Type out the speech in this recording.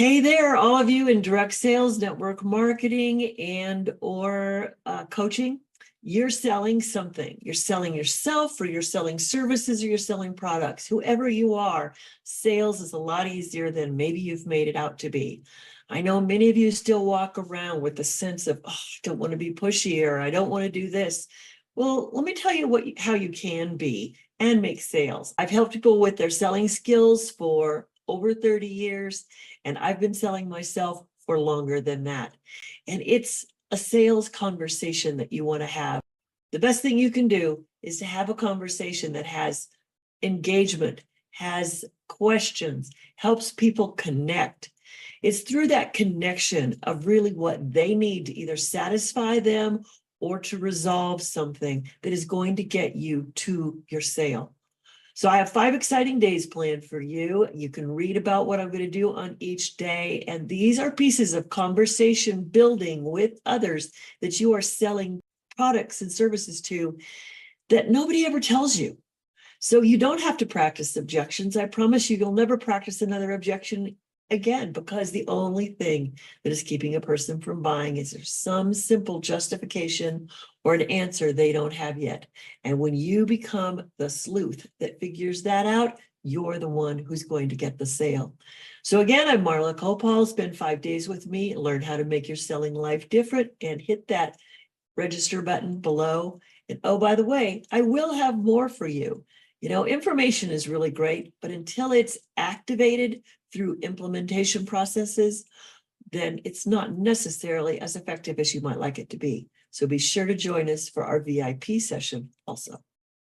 Hey there, all of you in direct sales, network marketing, and or coaching. You're selling something. You're selling yourself, or you're selling services, or you're selling products. Whoever you are, sales is a lot easier than maybe you've made it out to be. I know many of you still walk around with the sense of, oh, I don't want to be pushy, or I don't want to do this. Well, let me tell you how you can be and make sales. I've helped people with their selling skills for over 30 years. And I've been selling myself for longer than that. And it's a sales conversation that you want to have. The best thing you can do is to have a conversation that has engagement, has questions, helps people connect. It's through that connection of really what they need to either satisfy them or to resolve something that is going to get you to your sale. So I have 5 exciting days planned for you. You can read about what I'm going to do on each day. And these are pieces of conversation building with others that you are selling products and services to that nobody ever tells you. So you don't have to practice objections. I promise you, you'll never practice another objection again, because the only thing that is keeping a person from buying is there's some simple justification or an answer they don't have yet. And when you become the sleuth that figures that out, you're the one who's going to get the sale. So again, I'm Marla Copal. Spend 5 days with me, learn how to make your selling life different, and hit that register button below. And oh, by the way, I will have more for you. Information is really great, but until it's activated through implementation processes, then it's not necessarily as effective as you might like it to be. So be sure to join us for our VIP session also.